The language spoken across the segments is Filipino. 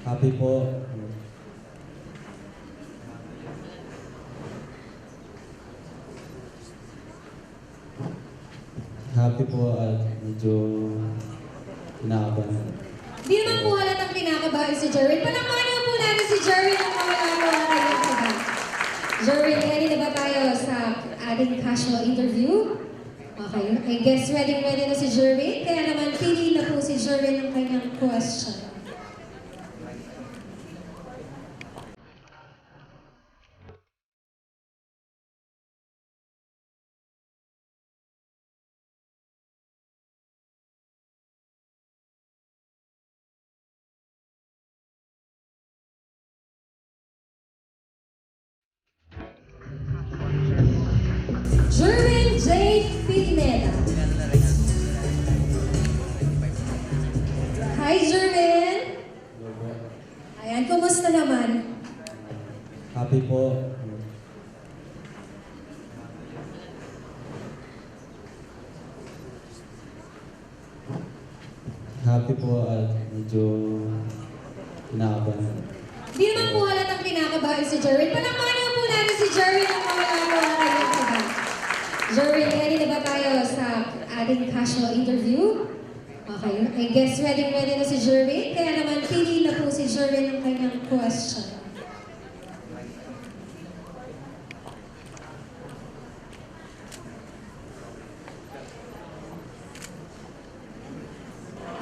Happy po. Happy po at medyo kinakabahan. Di naman po halatang kinakabahan si Jerwin. Palakpakan po natin si Jerwin ang mga nagawa kanyang kaba. Jerwin, ready na ba tayo sa ating casual interview? Okay, I guess ready na si Jerwin. Kaya naman pili na po si Jerwin ang kanyang question. Jerwin J. Pineda. Hi, Jerwin! Ayan, kumusta naman? Happy po. Happy po at medyo kinakabahan. Di naman po halatang kinakabahan si Jerwin. Palakpakan po natin si Jerwin ang mga nagawa kanyang kaba. Jerwin, ready na ba tayo sa ating casual interview? Okay, I guess ready na si Jerwin. Kaya naman pili na po si Jerwin ang kanyang question.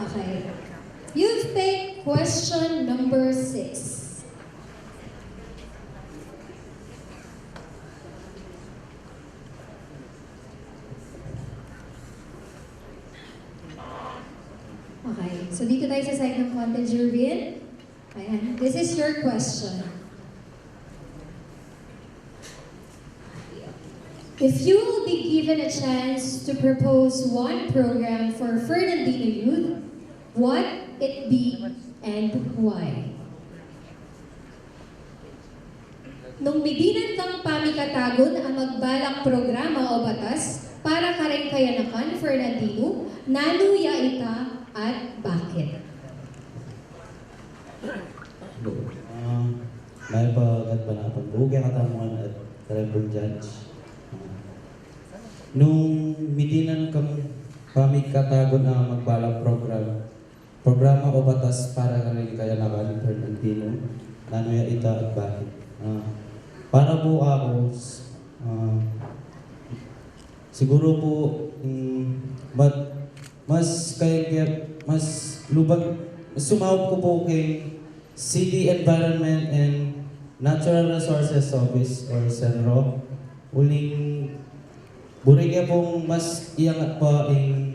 Okay. You've picked question number 6. Okay, so dito tayo sa side ng content, Jerwin. Ayan, this is your question. If you will be given a chance to propose one program for Fernandino Youth, what it be and why? Nung midinan kang pamikatagon ang magbalak programa o batas para kareng kayanakan Fernandino, nanuya ita at bakit? May pagkatpanapan. Bugi katamuan at Reverend Judge. Nung mitinan kang pamikatagon na magbalak programa o batas para rin kaya nakalin Fernandino, nanuya ita at bakit? Para po ako, siguro po, mas sumawag ko po kay City Environment and Natural Resources Office or CENRO. Uling burigya pong mas iangat pa ang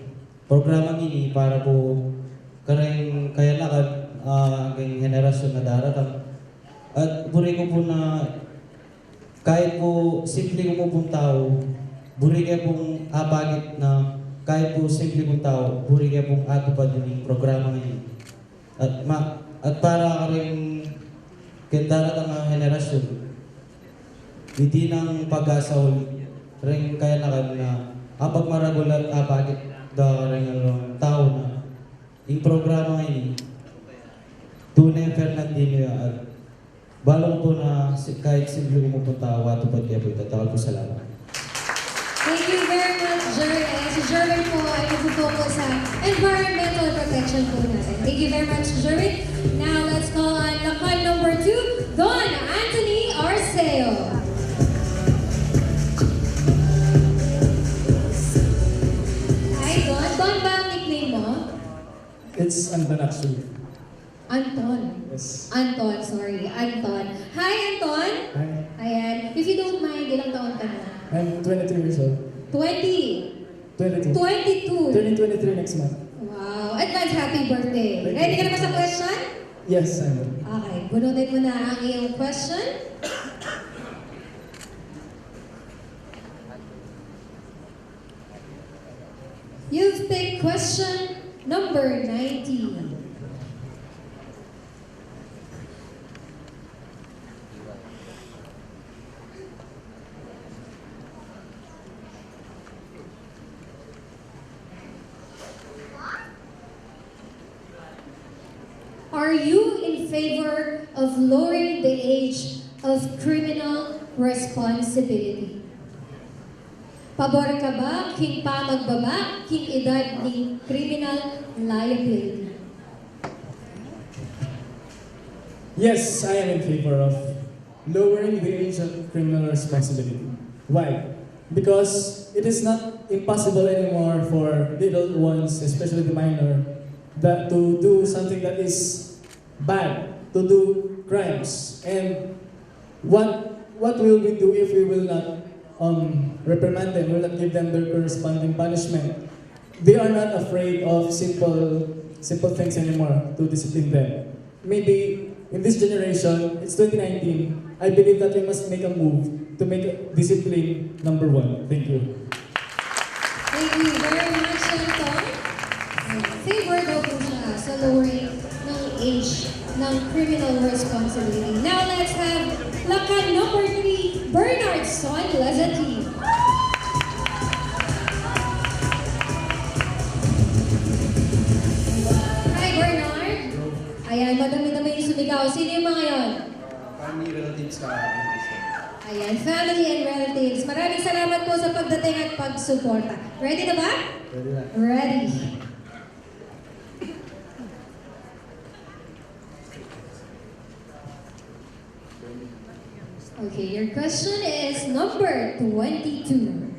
programa ini para po kareng kaya nakad ang henerasyon na daratang. At buri ko po na kahit po simple ko pong tao, buri ka pong abagit na kahit po simple kong tao, buri ka pong ato pa din yung programa ngayon. At para ka rin kendarat ang henerasyon, hindi ng pag-asa rin kaya na apag maragulat abagit da rin ang tao na yung programa ngayon, tunay Fernandino at balong po na kahit simple ko po tao, ato pa kaya po itatawag po salamat. Thank you very much, Jerwin. Si Jerwin po ay nag-focus sa environmental protection po natin. Thank you very much, Jerwin. Now, let's call on lakal number 2, Don Anthony Arceo. Hi, Don. Don ba ang nickname mo? It's Anton actually. Anton. Yes. Anton, sorry. Anton. Hi, Anton. Hi. Ayan. If you don't mind, ilang taon ka na? I'm 23 years old. 20. 22. 22. Turning 23 next month. Wow. Advance happy birthday. Thank you. Ready ka na ba sa question? Yes, I am. Okay. Bunutin mo na ang iyong question. You've picked question number 19. Are you in favor of lowering the age of criminal responsibility? Pabor ka ba king pa magbaba, king edad ni criminal liability? Yes, I am in favor of lowering the age of criminal responsibility. Why? Because it is not impossible anymore for little ones, especially the minor, that to do something that is bad, to do crimes. And what will we do if we will not reprimand them, will not give them their corresponding punishment? They are not afraid of simple things anymore to discipline them. Maybe in this generation, it's 2019, I believe that we must make a move to make discipline number one. Thank you. Thank you very much, Anton. Favor daw po siya sa lowering ng age ng criminal responsibility. Now let's have lakan number 3, Bernard Son Lazati. Hi, Bernard. Ayan, madami-dami yung sumigaw. Sino yung mga yon? Family relatives ka. Ayan, family and relatives. Maraming salamat po sa pagdating at pagsuporta. Ready na ba? Ready na. Ready. Okay, your question is number 22.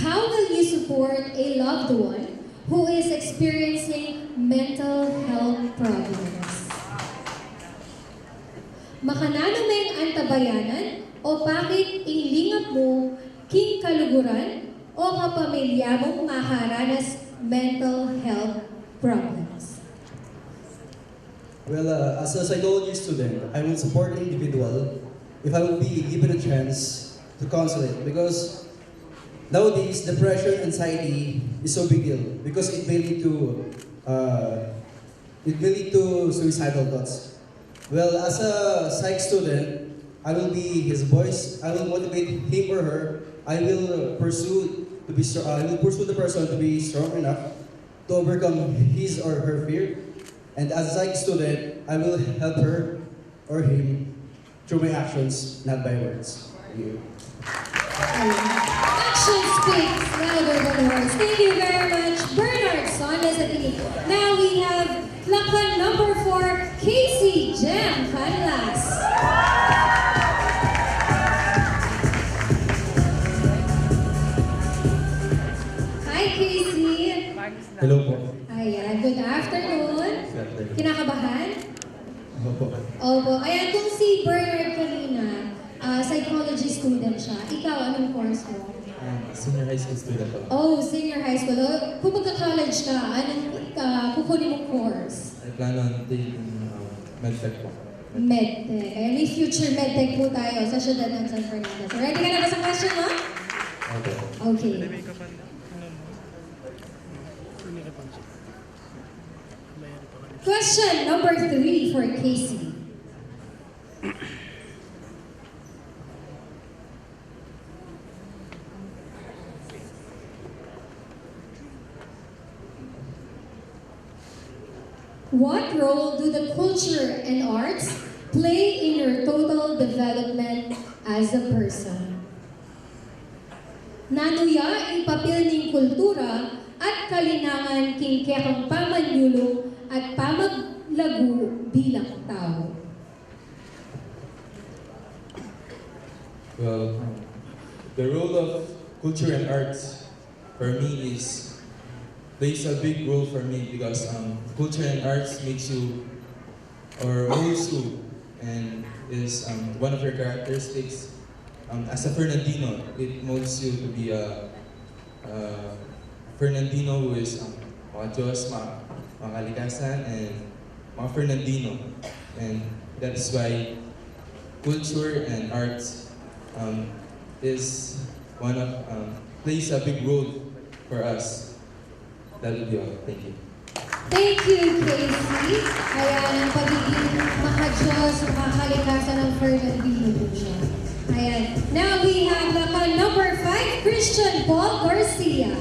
How will you support a loved one who is experiencing mental health problems? Makananumeng antabayanan o bakit ilingap mo king kaluguran o kapamilya mong makaranas mental health problems? Well, as a psychology student, I will support an individual if I will be given a chance to counsel it, because nowadays depression, anxiety is so big deal because it may lead to suicidal thoughts. Well, as a psych student, I will be his voice. I will motivate him or her. I will pursue the person to be strong enough to overcome his or her fear. And as a psych student, I will help her or him through my actions, not by words. Thank you. Action speaks louder than words. Thank you very much, Bernard Son Lazati. Now we have lakan number 4, Casey Jem Canlas. Hi, Casey. Hello po. Ayan, good afternoon. Kinakabahan? Opo. Opo. Ayan, kung si Bernard kanina, psychology student siya. Ikaw, anong course mo? Senior high school student po. Oh, senior high school. Oh, kung magka-college ka, anong kukunin mong course? I plan on taking medtech po. Medtech. Ayan, may future medtech po tayo sa syudad ng San Fernando. So, ready ka na ba sa question mo? Opo. Okay. Question number 3 for Casey. What role do the culture and arts play in your total development as a person? Nanuya ang papel ng kultura at kalinangan king kayang pamanyulong at pamaglago bilang tao. Well, the role of culture and arts for me plays a big role for me because culture and arts makes you or molds you and is one of your characteristics. As a Fernandino, it molds you to be a Fernandino who is mga Diyos, mga kalikasan, and mga Fernandino. And that is why culture and arts is one of plays a big role for us. That will be all. Thank you. Thank you, Casey. Ayan, ang pagiging makadiyos, makakalikasan ng Fernandino po siya. Ayan. Now we have number 5, Christian Paul Garcia.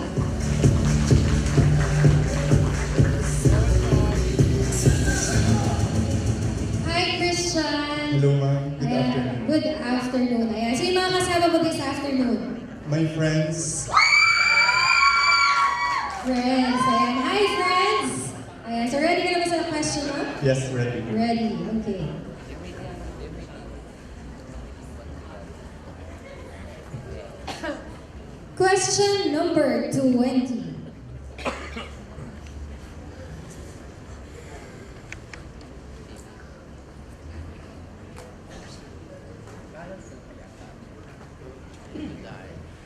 Hi, Christian. Hello, ma'am. Good Ayan. afternoon. Good afternoon. Ayan. Sino yung mga kasama mo this afternoon? My friends, Friends. Ayan. Hi, friends. Ayan. So, ready ka na ba sa question mo? yes, ready. Ready. Okay. Question number 20.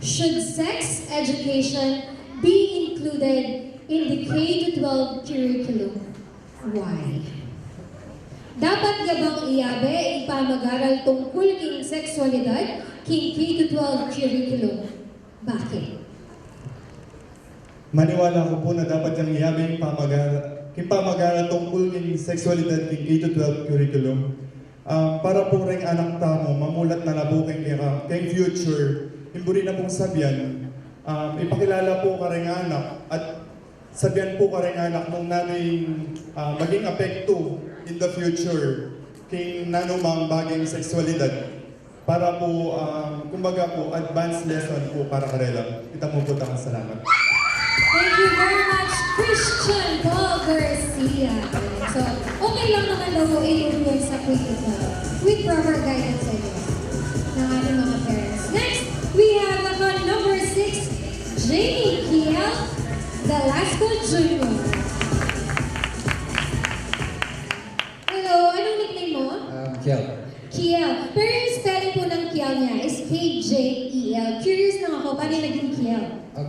Should sex education be included in the K-12 curriculum? Why? Dapat nga bang iyabe ipamag-aral tungkol king sexualidad king K-12 curriculum? Bakit? Maniwala ko po na dapat yung ihabing pamag-aral tungkol ng sexualidad ng K-12 curriculum. Para po rin anak tamo, mamulat na nabuking kay future, himburi na pong sabyan, ipakilala po ka rin anak at sabyan po ka rin anak nung naning maging apekto in the future kay nanumang baging sexualidad. Para po, kumbaga po, advanced lesson po para karela. Kita mo po tamang salamat. Thank you very much, Christian Paul Garcia. So, okay lang naman daw mo i-influence sa K-12 with proper guidance, I guess, ng ating mga parents. Next, we have number 6, Jamie Kiel Velasco Jr. Hello, anong nickname mo? Kiel. Kiel. Pero yung spelling po ng Kiel niya is K-J-E-L. Curious lang ako, paano naging Kiel?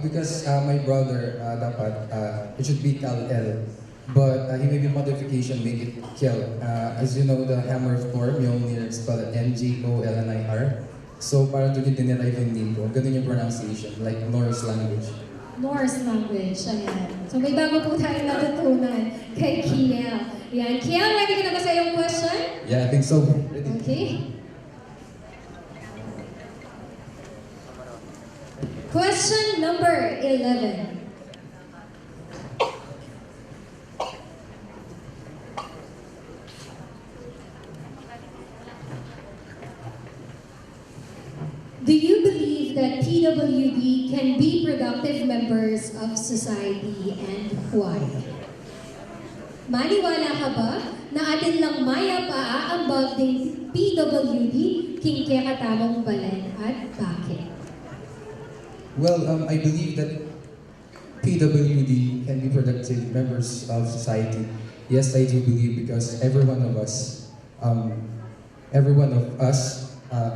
Because my brother, dapat, it should be Kal-El. But he made a modification, make it Kiel. As you know, the Hammer of Thor, Mjolnir, spelled M-J-O-L-N-I-R. So parang doon yung dinerive yung name ko. Ganun yung pronunciation, like Norse language. Norse language, ayan. So may bago po tayong natutunan kay Kiel. Ayan. Kiel, ready ka na ba sa iyong question? Yeah, I think so. Ready? Okay. Question number 11. Do you believe that PWD can be productive members of society and why? Maniwala ka ba na atin lang maya paaambag ng PWD king kaya katamong balan at bakit? Well, I believe that PWD can be productive members of society. Yes, I do believe because every one of us,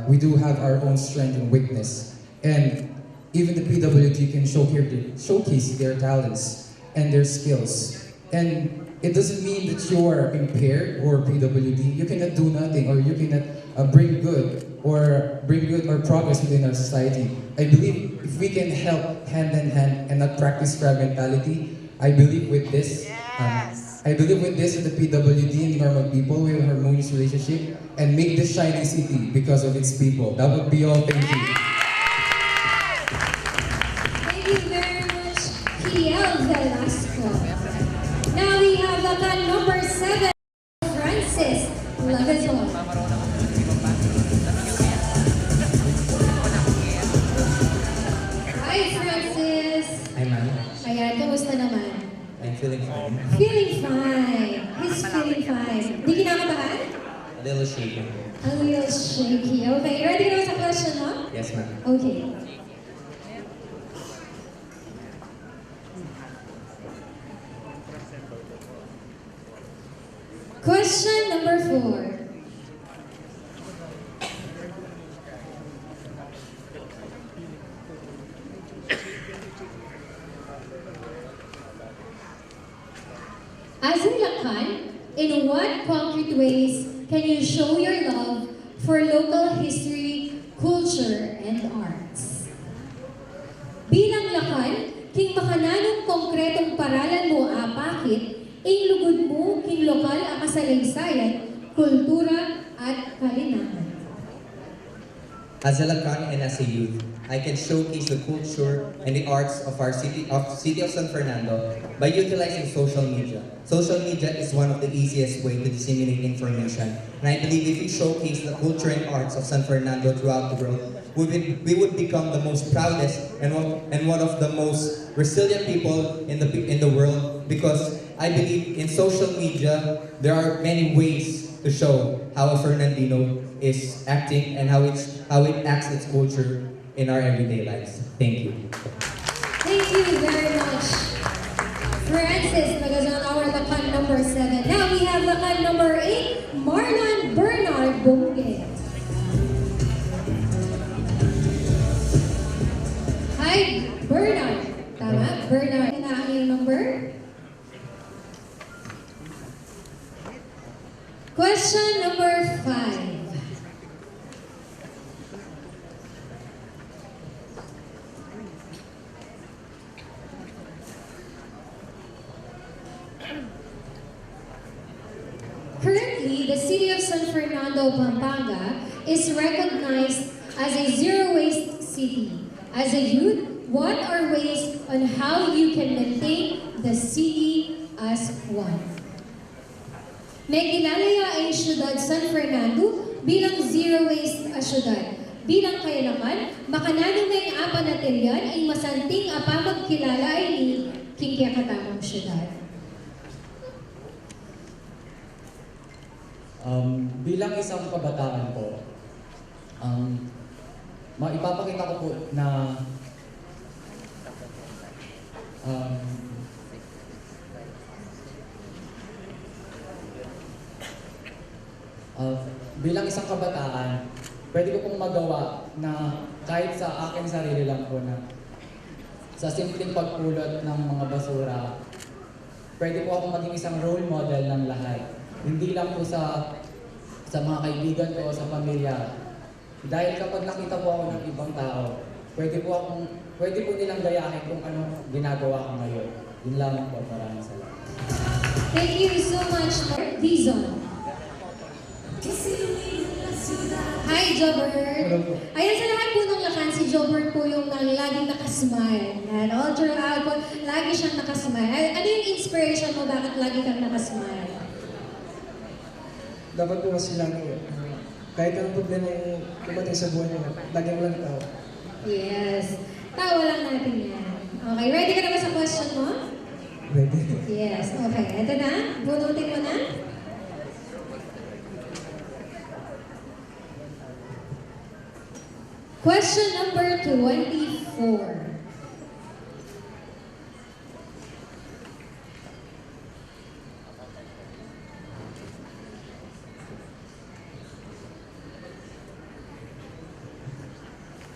we do have our own strength and weakness. And even the PWD can showcase their talents and their skills. And it doesn't mean that you are impaired or PWD. You cannot do nothing or you cannot bring good or progress within our society. I believe if we can help hand in hand and not practice crab mentality, I believe with this, that the PWD and normal people will have a harmonious relationship and make this shining city because of its people. That would be all. Thank you. Thank you very much, Kiel Velasco. Now we have number 7, Francis Lagaton. Hi, Francis. Hi, ma'am. Ayan, kamusta naman? I'm feeling fine. Feeling fine. He's feeling fine. Di kinakabahan? A little shaky. A little shaky. Okay, ready na ba sa question, no? Yes, ma'am. Okay. Question number 4. As a Lakan, in what concrete ways can you show your love for local history, culture, and arts? Bilang Lakan, king makananong konkretong paralan mo apakit, ing lugod mo king lokal ang kasalaysayan, kultura, at kalinaman. As a Lacan and as a youth, I can showcase the culture and the arts of our city of San Fernando by utilizing social media. Social media is one of the easiest way to disseminate information, and I believe if we showcase the culture and arts of San Fernando throughout the world, we would become the most proudest and one of the most resilient people in the world, because I believe in social media there are many ways to show how a Fernandino is acting and how it acts its culture in our everyday lives. Thank you. Thank you very much. Francis Nagazon, our Lakan number 7. Now we have Lakan number 8, Marlon Bernard Bungge. Hi, Bernard. Tama? Bernard. Ito na ang iyong number. Question number 5. Currently, the city of San Fernando, Pampanga is recognized as a zero-waste city. As a youth, what are ways on how you can maintain the city as one? May kinalayaing syudad San Fernando bilang zero-waste a syudad. Bilang kayanaman, makananong ngayong apan na tilyan ay masanting apamagkilala ay ni kingkiyakatamang syudad. Bilang isang kabataan po, maipapakita ko po na bilang isang kabataan, pwede ko pong magawa na kahit sa aking sarili lang po na sa simpleng pagpulot ng mga basura, pwede po akong maging isang role model ng lahat. Hindi lang po sa mga kaibigan ko o sa pamilya. Dahil kapag nakita po ako ng ibang tao, pwede po nilang gayahin kung ano ginagawa ko ngayon. Yun lamang po. Maraming salamat. Thank you so much, Dizon. Hi, Jobert! Ayan, sa lahat po ng lakan, si Jobert po yung laging nakasmile. And all throughout po, lagi siyang nakasmile. Ano yung inspiration mo? Bakit lagi kang nakasmile? Dapat po kasi lang kahit anong problema yung dumating sa buhay niyo, lagyan mo lang tao. Yes. Tawa lang natin yan. Okay, ready ka na ba sa question mo? Ready? Yes, okay. Ito na. Bunutin mo na. Question number 24.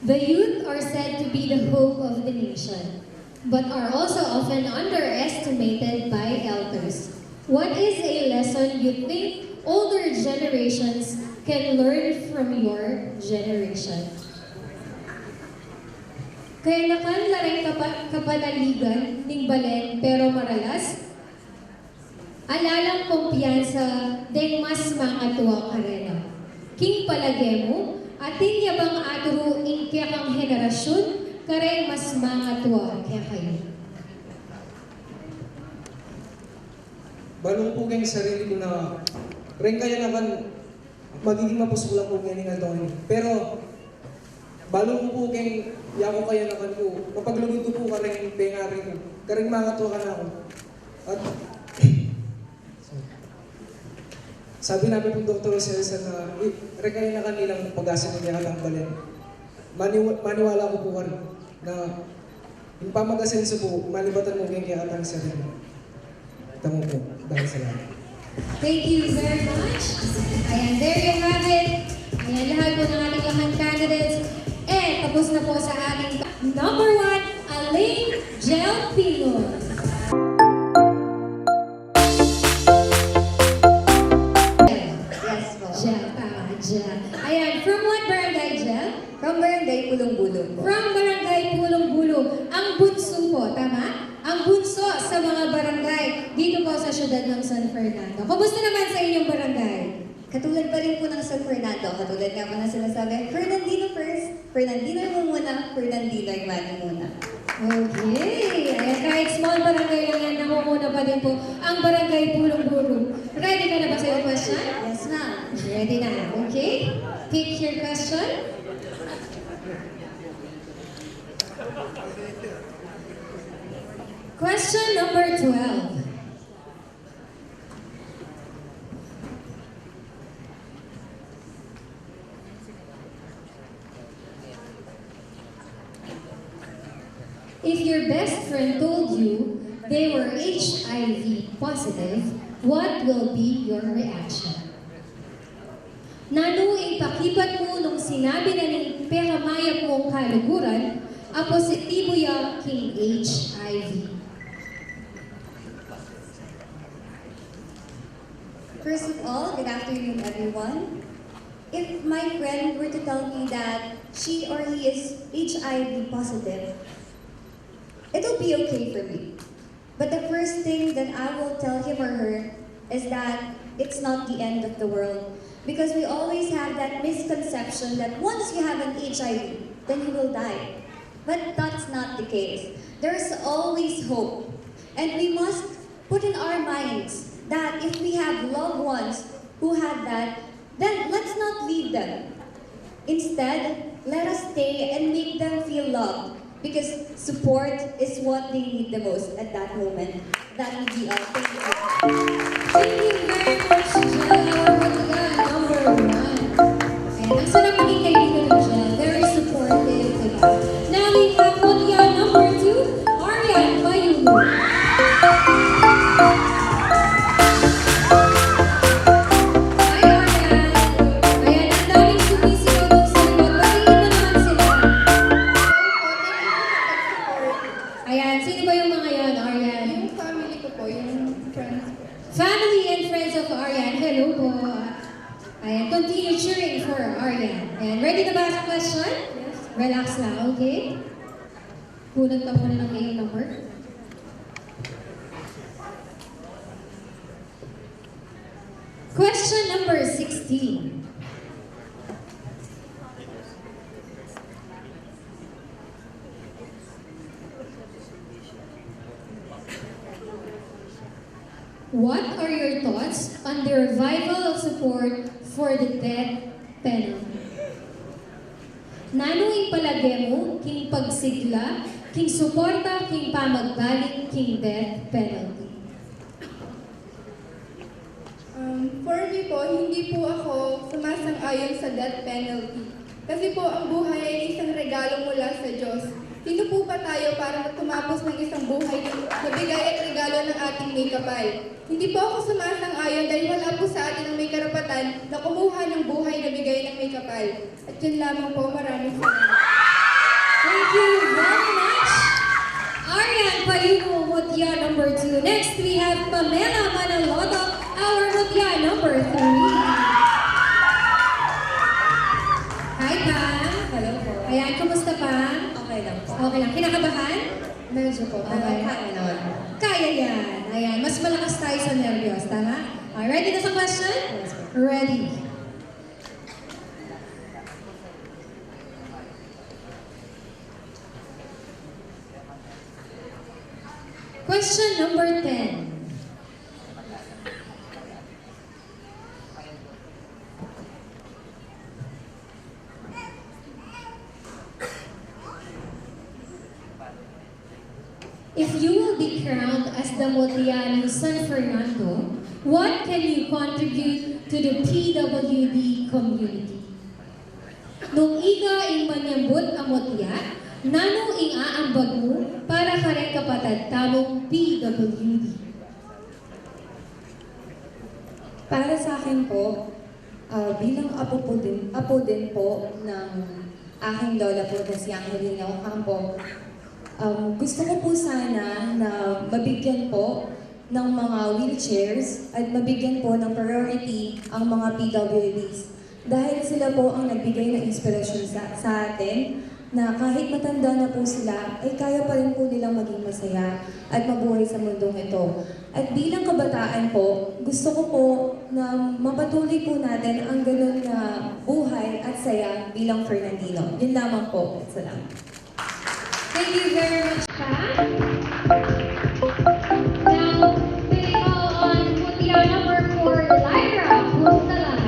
The youth are said to be the hope of the nation, but are also often underestimated by elders. What is a lesson you think older generations can learn from your generation? Kaya nakan laring kapanaligan ning balen pero maralas, alalang kumpiyansa deng mas mga tuwa karena. King palagemo, ating yabang aturo ing kaya kang henerasyon, kareng mas mga tuwa kaya kayo. Balong po kayong sarili ko na rin kaya naman magiging mapusulang po ngayon ng Antonio. Pero balong po kayong yako kaya naman po, mapaglugod ko po ka rin pengari ko. Kareng mga tuwa ka na ako. At sabi namin po Dr. Celsa na rekaya na kanilang pag-asa ng yakatang balen. Maniwala ko po ka rin na yung pamag-asenso po, malibatan mo kayong yakatang sarili. Tamo po. Dahil salamat. Thank you very much. Ayan, there you have it. Ayan, lahat po ng ating lahat candidates. And tapos na po sa ating number 1, Alain Gel Pino. Yes po. Gel, tama, Gel. Ayan, from what barangay, Gel? From Barangay Pulong-Bulong po. From Barangay Pulong-Bulong. Ang bunso po, tama? Ang bunso sa mga barangay dito po sa siyudad ng San Fernando. Kumusta naman sa inyong barangay? Katulad pa rin po ng San Fernando, katulad nga po na sinasabi, Fernandino first, Fernandino mo muna, Fernandino yung mani muna. Okay. Ayan, kahit small barangay lang yan, namumuna pa din po ang barangay Pulong-Bulong. Ready ka na ba sa iyong question? Yes, ma'am. Ready na. Okay. Pick your question. Question number 12. If your best friend told you they were HIV positive, what will be your reaction? Nano ipakibat mo nung sinabi na ng pehamaya mong kaluguran, a positibo ya king HIV. First of all, good afternoon, everyone. If my friend were to tell me that she or he is HIV positive, it'll be okay for me. But the first thing that I will tell him or her is that it's not the end of the world. Because we always have that misconception that once you have an HIV, then you will die. But that's not the case. There's always hope. And we must put in our minds that if we have loved ones who had that, then let's not leave them. Instead, let us stay and make them feel loved. Because support is what they need the most at that moment. That would be all. Thank you. Thank you very much, Jill. Number 1. And ang sarap maging kaibigan ng Jill. Very supportive. Diba? Now we have Mutya number 2, Arian Mayulu. Hi, Arian. Ayan, ang daming sumisigaw dun sa likod. Batiin mo naman sila. Ayan, sino ba yung mga yan, Arian? Yung family ko po, yung friends ko. Family and friends of Arian, hello po. Ayan, continue cheering for Arian. Ayan, ready na ba sa question? Yes. Relax lang, okay? Kunan ka muna ng iyong number. Question number 16. What are your thoughts on the revival of support for the death penalty? Nano impalagay mo, king pagsigla, king suporta, king pamagbalik, king death penalty? For me po, hindi po ako sumasang-ayon sa death penalty. Kasi po, ang buhay ay isang regalo mula sa Diyos. Sino po pa tayo para tumapos ng isang buhay na bigay at regalo ng ating may kapal? Hindi po ako sumasang-ayon dahil wala po sa atin ang may karapatan na kumuha ng buhay na bigay ng may kapal. At yun lamang po, maraming salamat. Thank you very much. Arian Payuno, Mutya number 2. Next, we have Pamela Manaloto, our Mutya number 3. Hi, Pam. Hello po. Ayan, kumusta, Pam? Okay lang po. Okay lang. Kinakabahan? Medyo po. Okay. Kaya naman po. Kaya yan. Ayan, mas malakas tayo sa nervyos, tama? Okay, ready na sa question? Yes, po. Ready. Question number 10. If you will be crowned as the Mutya ng San Fernando, what can you contribute to the PWD community? Nung iga ing manyambot ang Mutya, nano ing aambag mo para kareng kapatid tamong PWD? Para sa akin po, bilang apo din po ng aking lola po na si Angelina Ocampo, gusto ko po sana na mabigyan po ng mga wheelchairs at mabigyan po ng priority ang mga PWDs. Dahil sila po ang nagbigay ng inspirasyon sa atin na kahit matanda na po sila, ay kaya pa rin po nilang maging masaya at mabuhay sa mundong ito. At bilang kabataan po, gusto ko po na mapatuloy po natin ang ganun na buhay at saya bilang Fernandino. Yun lamang po. Salamat. Thank you very much, Pat. Now, we call on Mutiara number 4, Lyra Punsalan.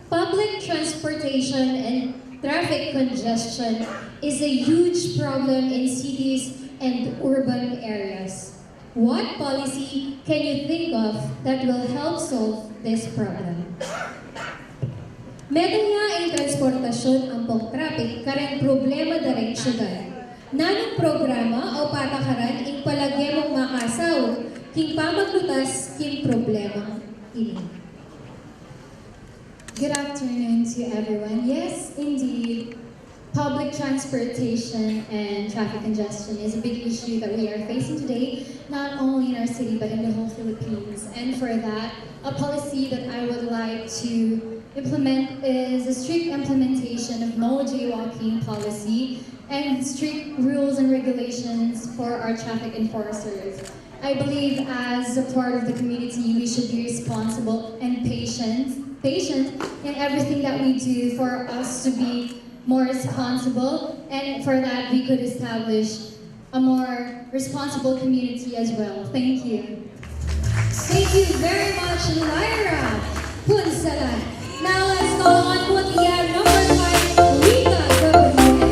Public transportation and traffic congestion is a huge problem in cities and urban areas. What policy can you think of that will help solve this problem? Medong nga ang transportasyon ang pong traffic karang problema da rin syudad. Nanong programa o patakaran ing palagyemong makasaw king pamaglutas king problema ini. Good afternoon to everyone. Yes, indeed, public transportation and traffic congestion is a big issue that we are facing today, not only in our city but in the whole Philippines. And for that, a policy that I would like to implement is a strict implementation of no jaywalking policy and strict rules and regulations for our traffic enforcers. I believe as a part of the community, we should be responsible and patient in everything that we do for us to be more responsible, and for that we could establish a more responsible community as well. Thank you. Thank you very much, Lyra Punsalan. Now let's call on Mutiara number 5, Rita W.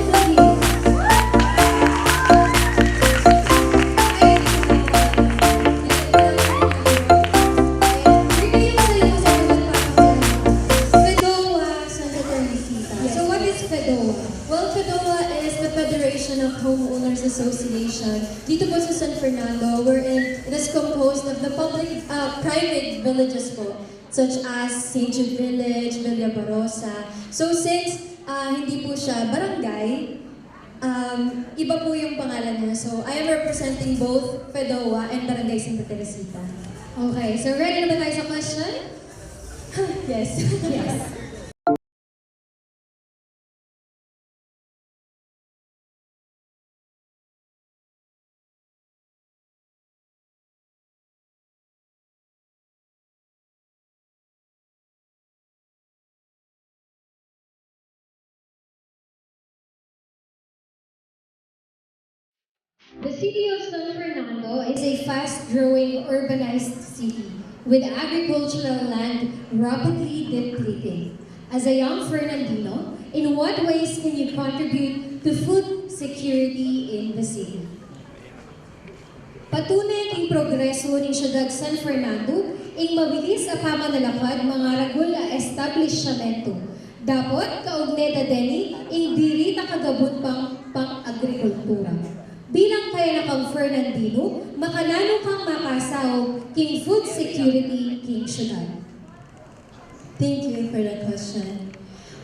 Of Homeowners Association dito po sa San Fernando, wherein it is composed of the private villages po, such as St. Jude Village, Villa Barosa. So since hindi po siya barangay, iba po yung pangalan niya. So I am representing both FEDOA and Barangay Santa Teresita. Okay, so ready na ba tayo sa question? Yes. Yes. The city of San Fernando is a fast-growing urbanized city with agricultural land rapidly depleting. As a young Fernandino, in what ways can you contribute to food security in the city? Patunay ang progreso ng siyudad San Fernando ing mabilis a pamanalakad mga regula establishmento. Dapat kaugneta deni ing diri ta kagabot pang agrikultura. Bilang kaya na kang Fernandino, makanano kang makasaw king food security king syudad. Thank you for that question.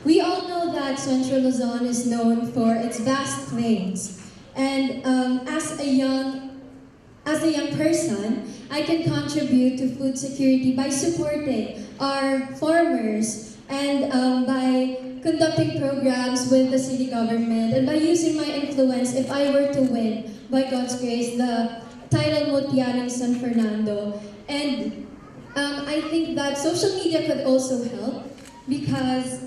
We all know that Central Luzon is known for its vast plains. And as a young person, I can contribute to food security by supporting our farmers and by conducting programs with the city government and by using my influence if I were to win, by God's grace, the title Mutiara San Fernando. And I think that social media could also help because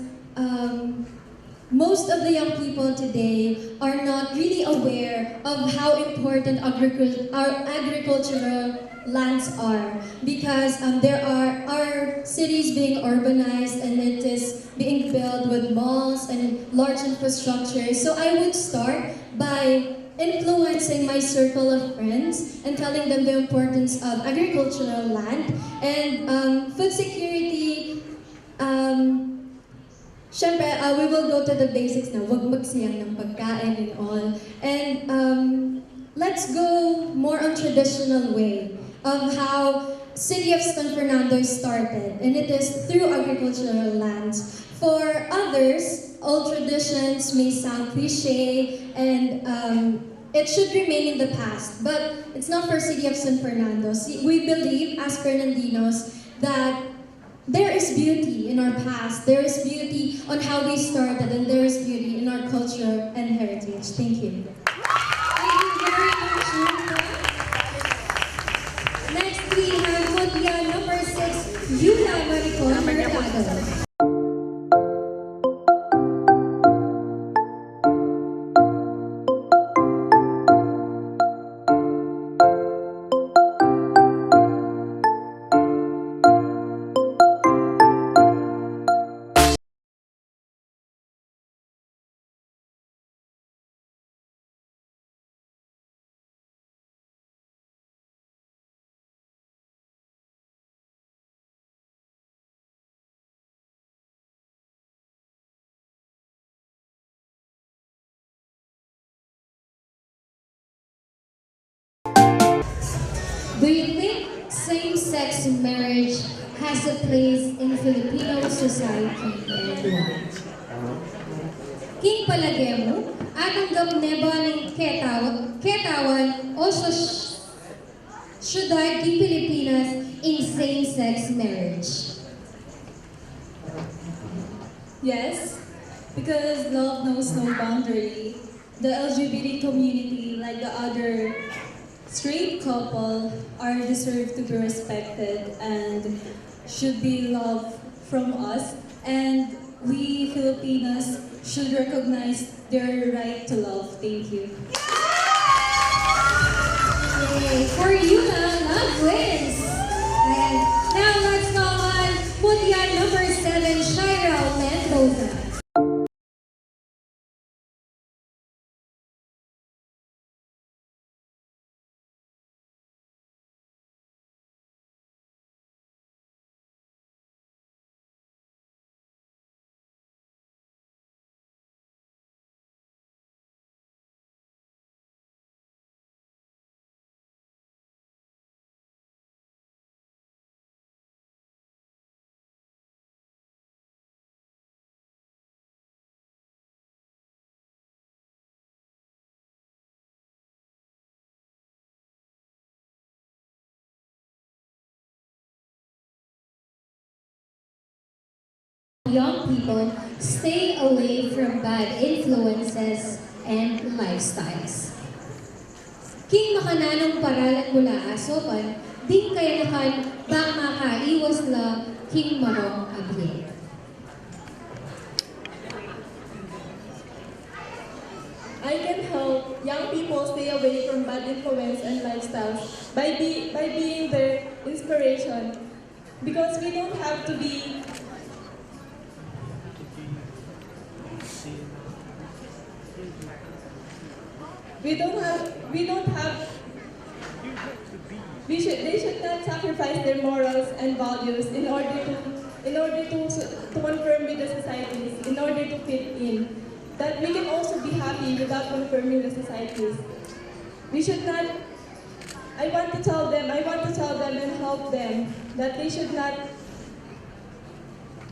most of the young people today are not really aware of how important our agricultural lands are, because there are our cities being urbanized and it is being built with malls and large infrastructure. So I would start by influencing my circle of friends and telling them the importance of agricultural land and food security. Syempre, we will go to the basics na wag magsiyang ng pagkain and all. And let's go more on traditional way of how City of San Fernando started, and it is through agricultural lands. For others, old traditions may sound cliche and it should remain in the past, but it's not for City of San Fernando. We believe, as Fernandinos, that there is beauty in our past, there is beauty on how we started, and there is beauty in our culture and heritage. Thank you. Thank you very much, Luca. Next, we have Mutya number 6, Yuna Maricon Mercado. Do you think same-sex marriage has a place in Filipino society and why? King palagay at ang gabneba ng Ketawan also should I keep Pilipinas in same-sex marriage? Yes, because love knows no boundary. The LGBT community, like the other straight couple, are deserved to be respected and should be loved from us. And we Filipinos should recognize their right to love. Thank you. Yay! For you na, love wins! And now let's call on Mutya number 7, Shira Mendoza. Young people stay away from bad influences and lifestyles. King makananong paralan mula asopan, din kayanakan bang makaiwas la king marong abli. I can help young people stay away from bad influence and lifestyles by being their inspiration. Because we don't have to be they should not sacrifice their morals and values in order to conform with the societies, in order to fit in. That we can also be happy without conforming the societies. We should not, I want to tell them and help them that they should not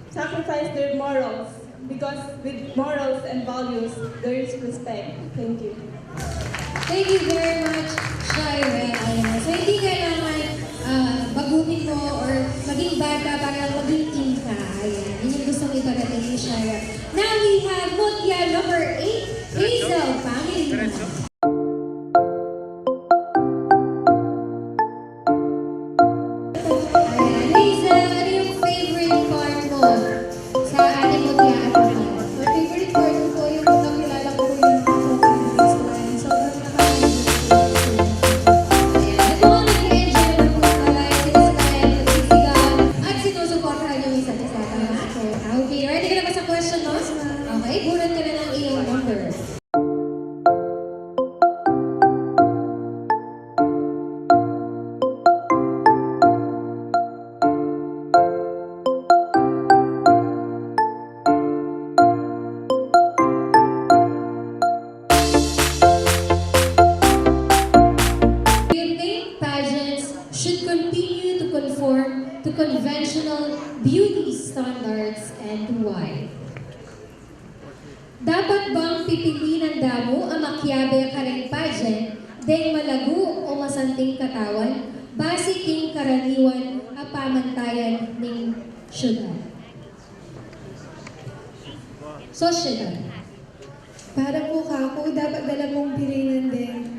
sacrifice their morals, because with morals and values, there is respect. Thank you. Thank you very much, Shira. Ayan. So hindi kailangan baguhin mo or maging bata para maging king ka. Ayan. Yun yung gusto mo iparating ni Shira. Now we have Mutya number 8, Hazel Pangilinan. Ayan. Hazel, ano yung favorite part mo sa ating Mutya at Mahal? My favorite part ko po yung nakilala ko yung sobrang nakakalimutan. At mga nag-enjoy naman po pala, sinasakayan, nagsisigaw, at sinusuportahan yung isa't isa. Tama? Okay, ready ka na ba sa question mo? Okay, bulan ka na ng iyong number. conform to conventional beauty standards and why? Dapat bang pipilinan damo ang makyabe kareng pageant deng malago o masanting katawan base king karaniwan a pamantayan ning syudad? Sosyedad. Para po kako, dapat dala pong pilinan din.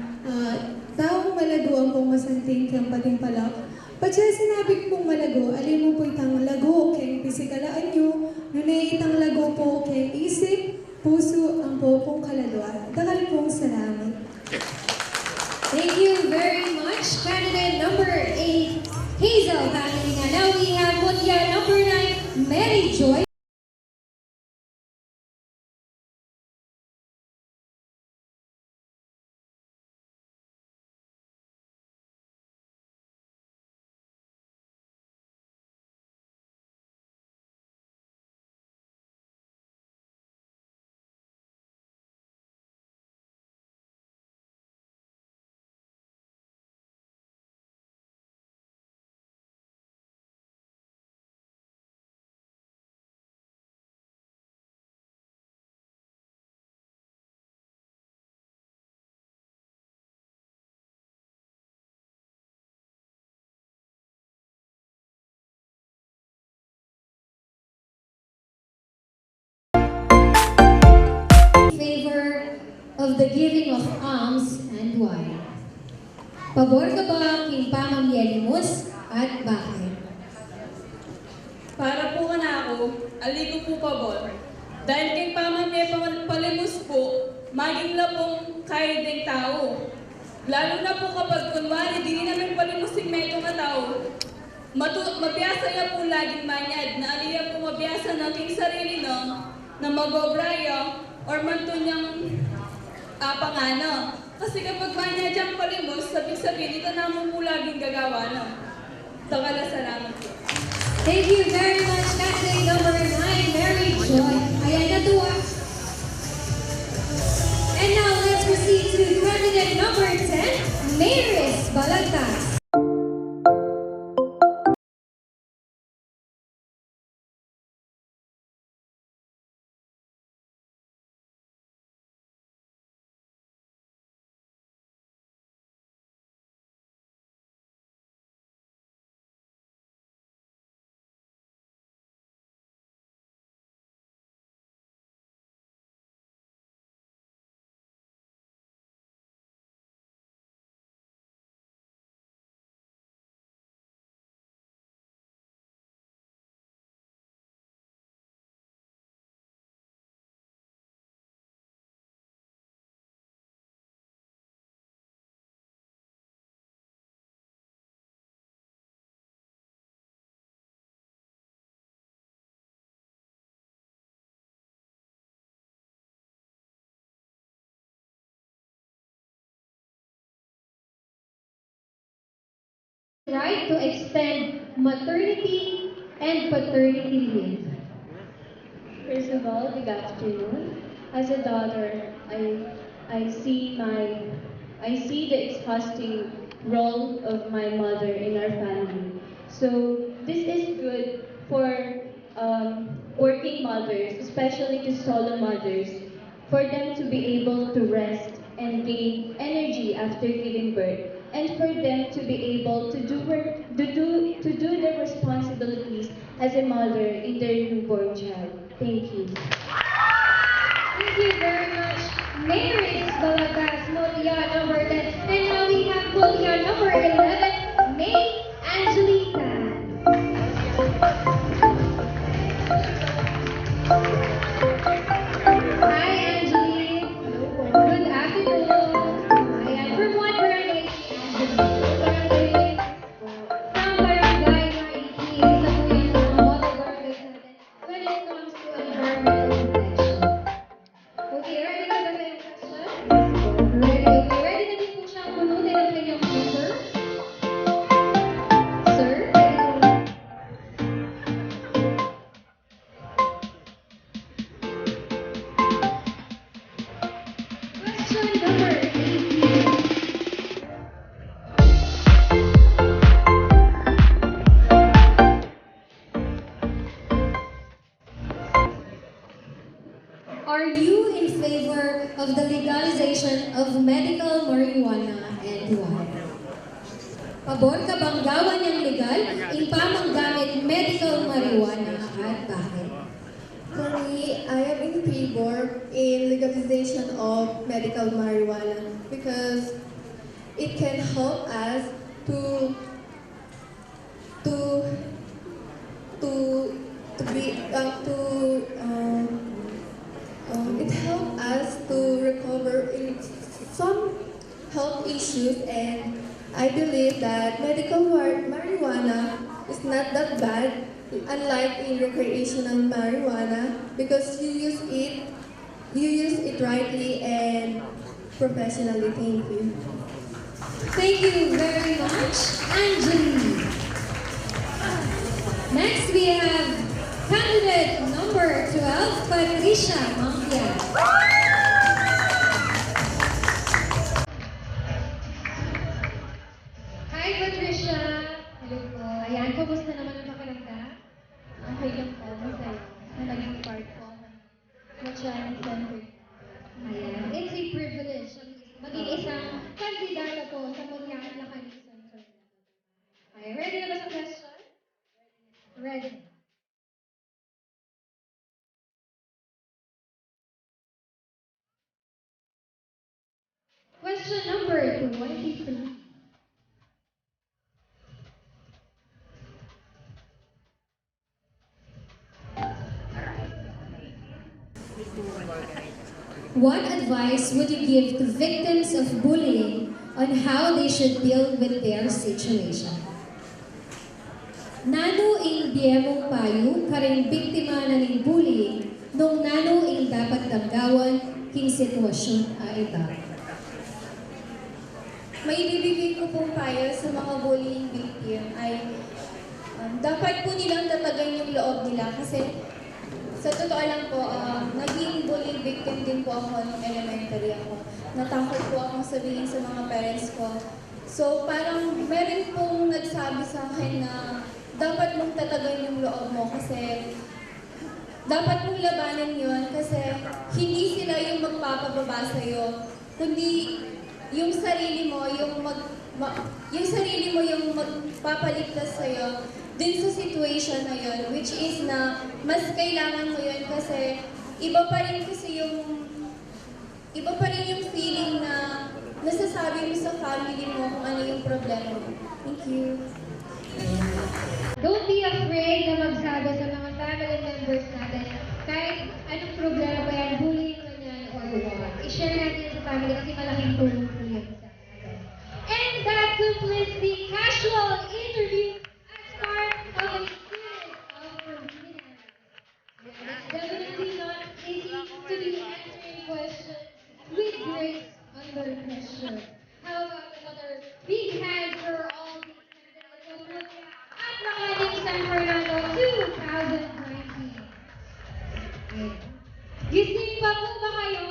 Taong malago ang pong masanting kang pating palak. Padya sinabi pong malago, alin mo po itang lago keng pisikalaan nyo, nunay itang lago po keng isip, puso ang po pong kaladwa. Dakal pong salamat. Thank you very much, candidate number 8, Hazel Catalina. Now we have Mutya number 9, Mary Joy. Favor of the giving of alms and why? Pabor ka ba king pamamyelimus at bakit? Para po na ako, aligo po pabor. Dahil kay pamamay palimus po, maging lapong kahit ding tao. Lalo na po kapag kunwari, di namin palimusin medyo nga tao. Mabiyasa niya po laging manyad, na aliya po mabiyasa ng king sarili na magobraya or manto niyang pangano. Kasi kapag manyad niyang palimus, sabi-sabi, dito naman po laging gagawa no. Takala salamat po. Thank you very much, candidate number 9, Mary Joy. Ayan, natuwa. And now let's proceed to candidate number 10, Maris Balagtas. Right to extend maternity and paternity leave. First of all, good afternoon. As a daughter, I see the exhausting role of my mother in our family. So this is good for working mothers, especially to solo mothers, for them to be able to rest and gain energy after giving birth, and for them to be able to do their responsibilities as a mother in their newborn child. Thank you. Thank you very much, Maris Balagtas, Mutya number 10. And now we have Mutya number 11, May Angelica. Hi, Angeline. Good afternoon. I am from what barangay? Barangay. From barangay Maiki, isa po yan sa mga model barangays natin when it comes to environmental protection. Okay, ready na ba tayong question? of the legalization of medical marijuana and why? Pabor ka bang gawan niyang legal, impamanggamit medical marijuana at bakit? For me, I am in favor in legalization of medical marijuana because it can help us to it helps us to recover in some health issues, and I believe that medical marijuana is not that bad, unlike in recreational marijuana, because you use it rightly and professionally. Thank you. Thank you very much, Anjali. Next, we have candidate number 12, Patricia Mampia. Hi, Patricia. Hello po. Ayan, kumusta naman ang pakiramdam? Okay lang po, masaya na naging part po ng Machianing Center. Ayan, it's a privilege maging isang kandidata po sa Lakanin Center. Okay, ready na ba sa question? Ready. Question number 23. What advice would you give to victims of bullying on how they should deal with their situation? Nano ing biyemong payo karing biktima na ning bullying nung nano ing dapat damgawan king sitwasyon a ita. May ibibigay ko pong payo sa mga bullying victim ay dapat po nilang tatagan yung loob nila kasi sa totoo lang po, naging bullying victim din po ako nung elementary ako. Natakot po akong sabihin sa mga parents ko. So parang meron pong nagsabi sa akin na dapat mong tatagan yung loob mo kasi dapat mong labanan yun kasi hindi sila yung magpapababa sa'yo, kundi yung sarili mo, yung magpapaligtas sa'yo dun sa situation na yun, which is na mas kailangan mo yun kasi iba pa rin yung feeling na nasasabi mo sa family mo kung ano yung problema mo. Thank you. Don't be afraid na magsabi sa mga family members natin kahit anong problema pa yan, bullying man yan or what. I-share natin yan sa family kasi malaking tulong po yan sa atin. And that completes the casual interview as part of a series of Pilipinas. It's definitely not easy to be answering questions with grace under pressure. How about another big hand for all these candidates at Lakanin San Fernando 2019? Gising pa po ba kayo?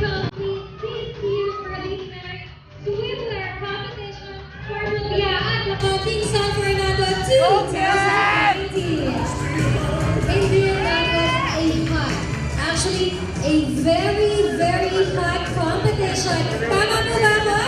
Marshall, please hear for the swimwear competition for Lulia at the King San Fernando 2018. Indeed, that was a hot, actually a very, very hot competition. Tama po ba ako?